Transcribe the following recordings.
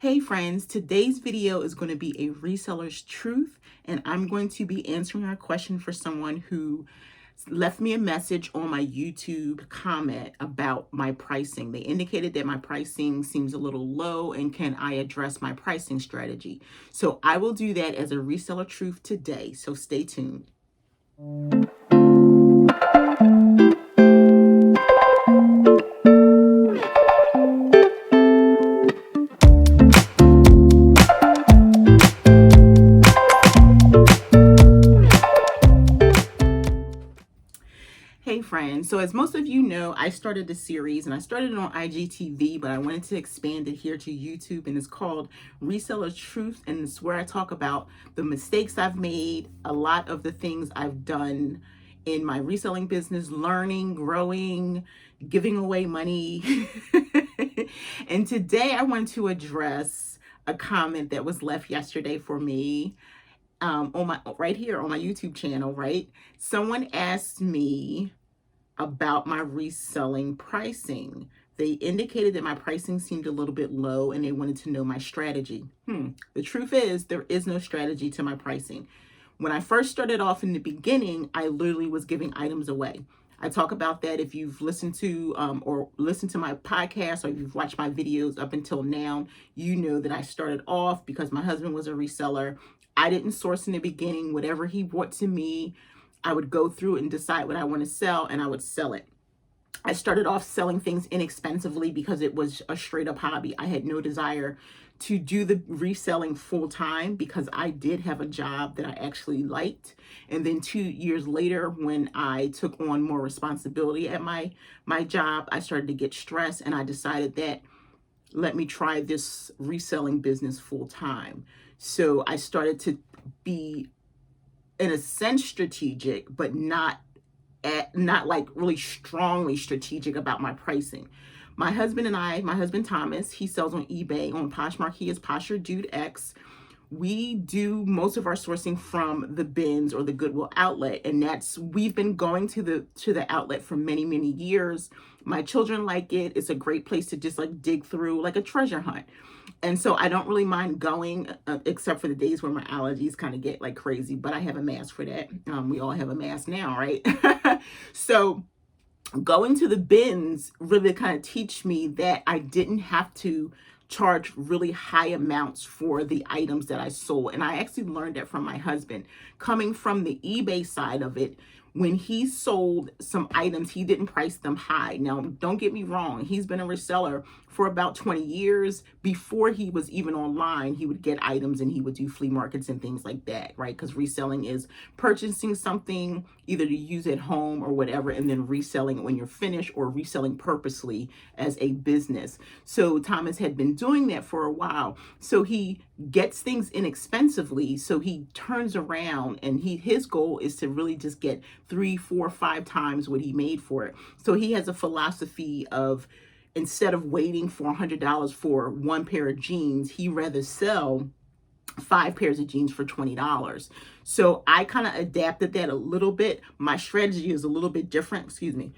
Hey friends, today's video is going to be a reseller's truth, and I'm going to be answering a question for someone who left me a message on my YouTube comment about my pricing. They indicated that my pricing seems a little low and can I address my pricing strategy. So I will do that as a reseller truth today, so stay tuned. Hey friends, so as most of you know, I started the series and I started it on IGTV, but I wanted to expand it here to YouTube, and it's called Reseller Truth, and it's where I talk about the mistakes I've made, a lot of the things I've done in my reselling business, learning, growing, giving away money. And today I want to address a comment that was left yesterday for me on my right here on my YouTube channel, right? Someone asked me about my reselling pricing. They indicated that my pricing seemed a little bit low and they wanted to know my strategy. The truth is, there is no strategy to my pricing. When I first started off in the beginning, I literally was giving items away. I talk about that if you've listened to or listened to my podcast, or if you've watched my videos up until now, you know that I started off because my husband was a reseller. I didn't source in the beginning. Whatever he brought to me, I would go through and decide what I want to sell, and I would sell it. I started off selling things inexpensively because it was a straight up hobby. I had no desire to do the reselling full time because I did have a job that I actually liked. And then 2 years later, when I took on more responsibility at my job, I started to get stressed, and I decided that let me try this reselling business full time. So I started to be, in a sense, strategic, but not like really strongly strategic about my pricing. My husband Thomas, he sells on eBay on Poshmark. He is Posher Dude X. We do most of our sourcing from the bins or the Goodwill outlet, and we've been going to the outlet for many years. My children like it. It's a great place to just like dig through like a treasure hunt. And so I don't really mind going, except for the days where my allergies kind of get like crazy, but I have a mask for that. We all have a mask now, right? So going to the bins really kind of teach me that I didn't have to charge really high amounts for the items that I sold. And I actually learned that from my husband. Coming from the eBay side of it, when he sold some items, he didn't price them high. Now, don't get me wrong. He's been a reseller for about 20 years. Before he was even online, he would get items and he would do flea markets and things like that, right? Because reselling is purchasing something either to use at home or whatever, and then reselling it when you're finished, or reselling purposely as a business. So Thomas had been doing that for a while. So he gets things inexpensively. So he turns around and his goal is to really just get 3, 4, 5 times what he made for it. So he has a philosophy of, instead of waiting for $100 for one pair of jeans, he rather sell 5 pairs of jeans for $20. So I kind of adapted that a little bit. My strategy is a little bit different, excuse me,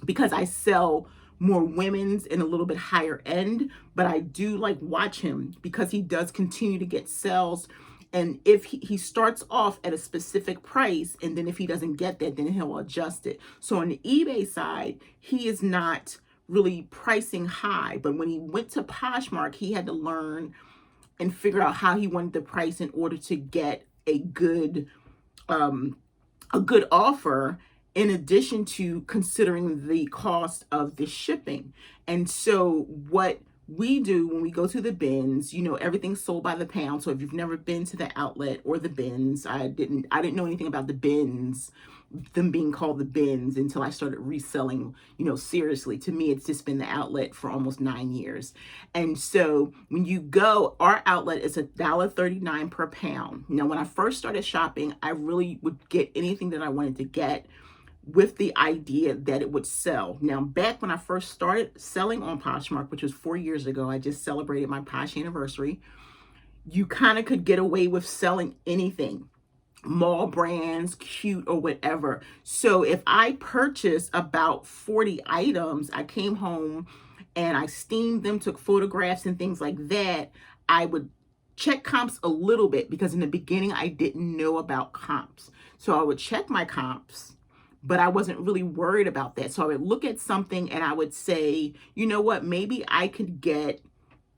because I sell more women's and a little bit higher end, but I do like watch him because he does continue to get sales. And if he starts off at a specific price, and then if he doesn't get that, then he'll adjust it. So on the eBay side, he is not really pricing high, but when he went to Poshmark, he had to learn and figure out how he wanted the price in order to get a good offer, in addition to considering the cost of the shipping. And so what we do when we go to the bins, everything's sold by the pound. So if you've never been to the outlet or the bins, I didn't know anything about the bins, them being called the bins, until I started reselling, seriously. To me, it's just been the outlet for almost 9 years. And so when you go, our outlet is $1.39 per pound. Now, when I first started shopping, I really would get anything that I wanted to get with the idea that it would sell. Now, back when I first started selling on Poshmark, which was 4 years ago, I just celebrated my Posh anniversary, you kind of could get away with selling anything, mall brands, cute, or whatever. So if I purchased about 40 items, I came home and I steamed them, took photographs and things like that, I would check comps a little bit, because in the beginning I didn't know about comps. So I would check my comps, but I wasn't really worried about that. So I would look at something and I would say, you know what, maybe I could get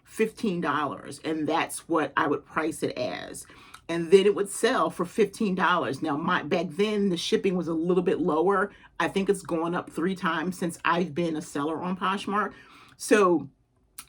$15, and that's what I would price it as. And then it would sell for $15. Now, back then the shipping was a little bit lower. I think it's gone up 3 times since I've been a seller on Poshmark. So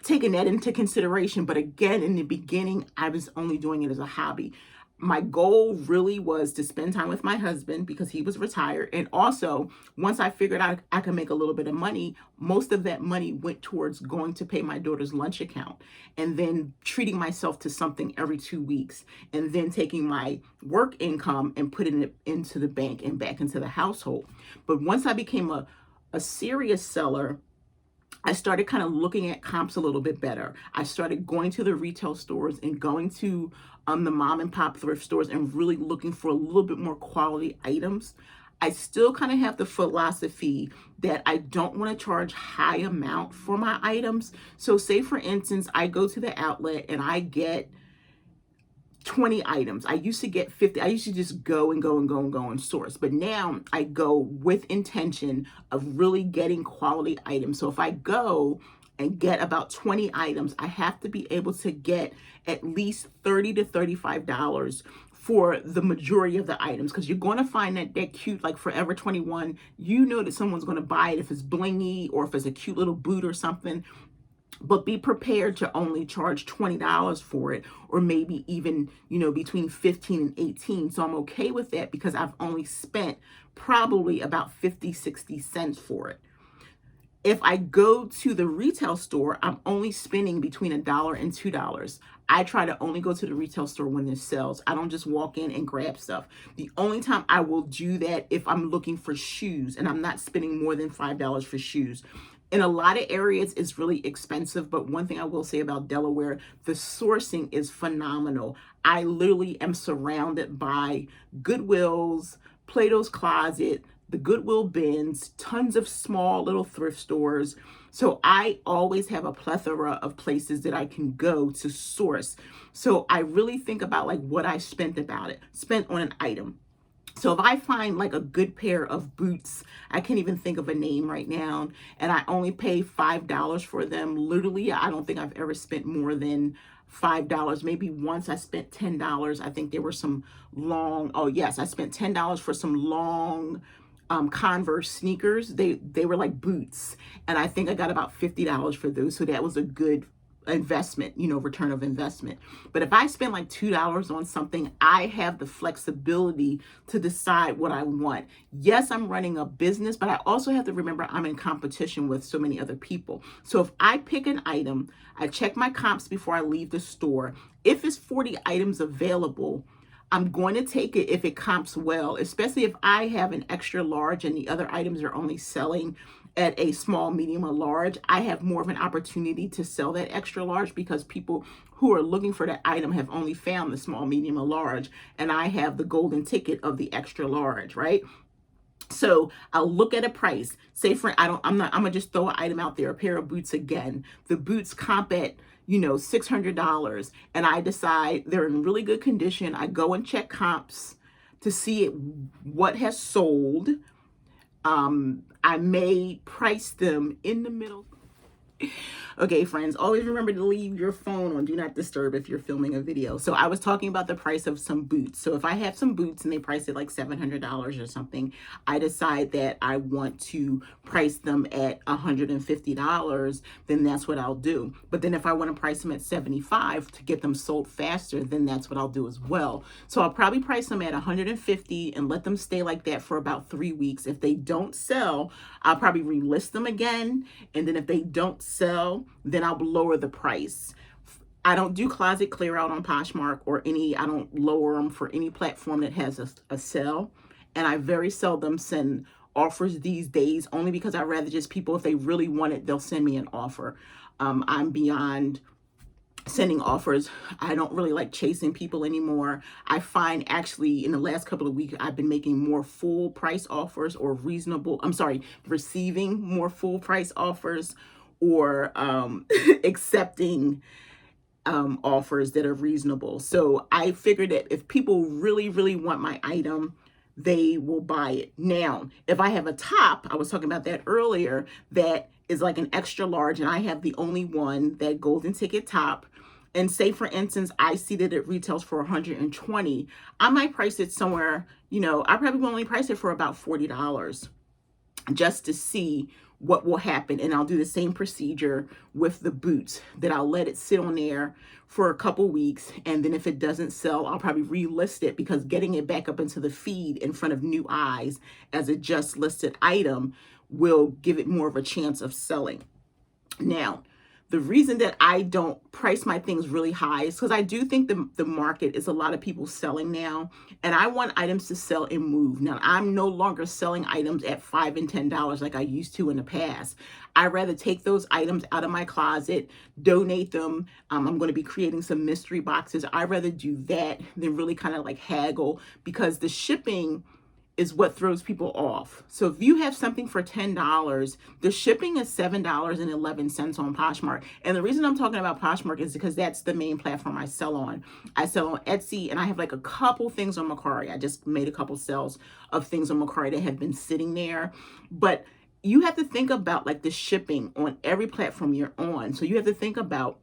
taking that into consideration, but again, in the beginning, I was only doing it as a hobby. My goal really was to spend time with my husband because he was retired. And also, once I figured out I could make a little bit of money, most of that money went towards going to pay my daughter's lunch account, and then treating myself to something every 2 weeks, and then taking my work income and putting it into the bank and back into the household. But once I became a serious seller, I started kind of looking at comps a little bit better. I started going to the retail stores and going to the mom and pop thrift stores and really looking for a little bit more quality items. I still kind of have the philosophy that I don't want to charge high amount for my items. So say for instance, I go to the outlet and I get 20 items. I used to get 50. I used to just go and source. But now I go with intention of really getting quality items. So if I go and get about 20 items, I have to be able to get at least $30 to $35 for the majority of the items, because you're going to find that cute, like Forever 21, you know that someone's going to buy it if it's blingy or if it's a cute little boot or something. But be prepared to only charge $20 for it, or maybe even, between 15 and 18. So I'm okay with that because I've only spent probably about 50-60 cents for it. If I go to the retail store, I'm only spending between $1 and $2. I try to only go to the retail store when there's sales. I don't just walk in and grab stuff. The only time I will do that if I'm looking for shoes, and I'm not spending more than $5 for shoes. In a lot of areas, it's really expensive, but one thing I will say about Delaware, the sourcing is phenomenal. I literally am surrounded by Goodwills, Plato's Closet, the Goodwill bins, tons of small little thrift stores. So I always have a plethora of places that I can go to source. So I really think about like what I spent on an item. So if I find like a good pair of boots, I can't even think of a name right now, and I only pay $5 for them. Literally, I don't think I've ever spent more than $5. Maybe once I spent $10. I think there were some I spent $10 for some long Converse sneakers. They were like boots, and I think I got about $50 for those. So that was a good investment, return of investment. But if I spend like $2 on something, I have the flexibility to decide what I want. Yes, I'm running a business, but I also have to remember I'm in competition with so many other people. So if I pick an item, I check my comps before I leave the store. If it's 40 items available, I'm going to take it if it comps well, especially if I have an extra large and the other items are only selling at a small, medium, or large. I have more of an opportunity to sell that extra large because people who are looking for that item have only found the small, medium, or large, and I have the golden ticket of the extra large, right? So I'll look at a price. Say I'm gonna just throw an item out there, a pair of boots again. The boots comp at $600, and I decide they're in really good condition. I go and check comps to see what has sold. I may price them in the middle. Okay, friends, always remember to leave your phone on Do Not Disturb if you're filming a video. So I was talking about the price of some boots. So if I have some boots and they price it like $700 or something, I decide that I want to price them at $150, then that's what I'll do. But then if I want to price them at $75 to get them sold faster, then that's what I'll do as well. So I'll probably price them at $150 and let them stay like that for about 3 weeks. If they don't sell, I'll probably relist them again. And then if they don't sell, then I'll lower the price. I don't do closet clear out on Poshmark I don't lower them for any platform that has a sale. And I very seldom send offers these days, only because I'd rather just people, if they really want it, they'll send me an offer. I'm beyond sending offers. I don't really like chasing people anymore. I find actually in the last couple of weeks, I've been making more full price offers receiving more full price offers, or accepting offers that are reasonable. So I figured that if people really, really want my item, they will buy it. Now, if I have a top, I was talking about that earlier, that is like an extra large and I have the only one, that golden ticket top, and say for instance, I see that it retails for 120, I might price it somewhere, I probably will only price it for about $40 just to see what will happen. And I'll do the same procedure with the boots, that I'll let it sit on there for a couple weeks, and then if it doesn't sell, I'll probably relist it, because getting it back up into the feed in front of new eyes as a just listed item will give it more of a chance of selling. Now, the reason that I don't price my things really high is because I do think the market is a lot of people selling now, and I want items to sell and move. Now, I'm no longer selling items at $5 and $10 like I used to in the past. I'd rather take those items out of my closet, donate them. I'm going to be creating some mystery boxes. I'd rather do that than really kind of like haggle, because the shipping is what throws people off. So if you have something for $10, the shipping is $7.11 on Poshmark. And the reason I'm talking about Poshmark is because that's the main platform I sell on. I sell on Etsy, and I have like a couple things on Mercari. I just made a couple sales of things on Mercari that have been sitting there. But you have to think about like the shipping on every platform you're on. So you have to think about,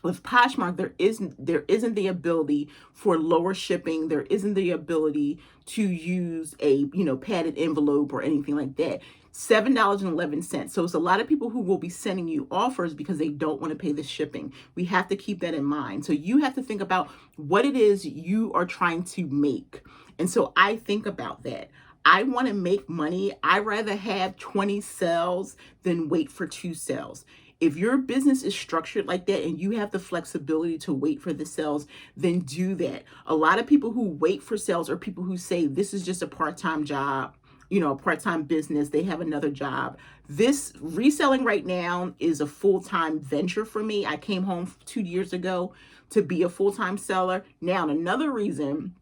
with Poshmark, there isn't the ability for lower shipping. There isn't the ability to use a padded envelope or anything like that. $7.11. So it's a lot of people who will be sending you offers because they don't want to pay the shipping. We have to keep that in mind. So you have to think about what it is you are trying to make. And so I think about that. I want to make money. I'd rather have 20 sales than wait for 2 sales. If your business is structured like that and you have the flexibility to wait for the sales, then do that. A lot of people who wait for sales are people who say this is just a part-time job, a part-time business. They have another job. This reselling right now is a full-time venture for me. I came home 2 years ago to be a full-time seller. Now, another reason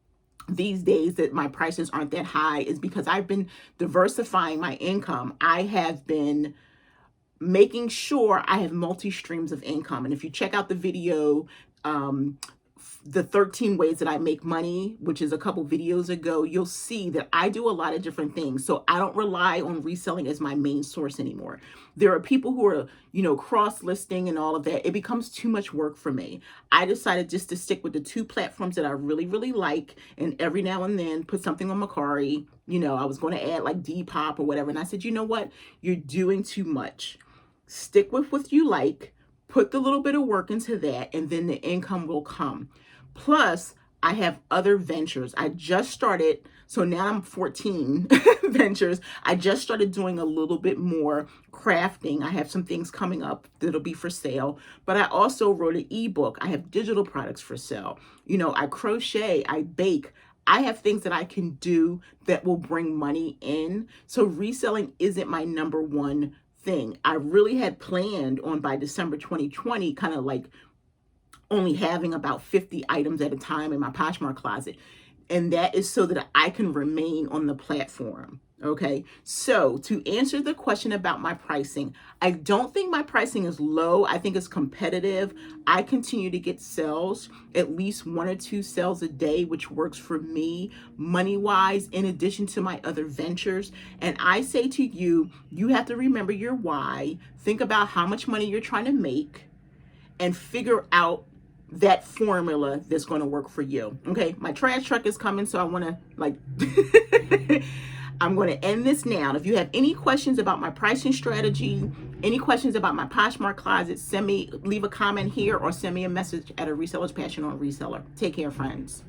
these days that my prices aren't that high is because I've been diversifying my income. I have been making sure I have multi streams of income. And if you check out the video, the 13 ways that I make money, which is a couple videos ago, you'll see that I do a lot of different things. So I don't rely on reselling as my main source anymore. There are people who are, cross-listing and all of that. It becomes too much work for me. I decided just to stick with the 2 platforms that I really, really like, and every now and then put something on Mercari. I was going to add like Depop or whatever. And I said, you know what? You're doing too much. Stick with what you like, put the little bit of work into that, and then the income will come. Plus, I have other ventures. I just started, so now I'm 14 ventures. I just started doing a little bit more crafting. I have some things coming up that'll be for sale, but I also wrote an ebook. I have digital products for sale. I crochet, I bake. I have things that I can do that will bring money in. So reselling isn't my number one thing. I really had planned on, by December 2020, kind of like only having about 50 items at a time in my Poshmark closet. And that is so that I can remain on the platform. Okay. So to answer the question about my pricing, I don't think my pricing is low. I think it's competitive. I continue to get sales, at least 1 or 2 sales a day, which works for me money wise, in addition to my other ventures. And I say to you, you have to remember your why. Think about how much money you're trying to make and figure out that formula that's going to work for you. Okay. My trash truck is coming, so I want to I'm going to end this now. If you have any questions about my pricing strategy, any questions about my Poshmark closet, leave a comment here or send me a message at A Reseller's Passion on Reseller. Take care, friends.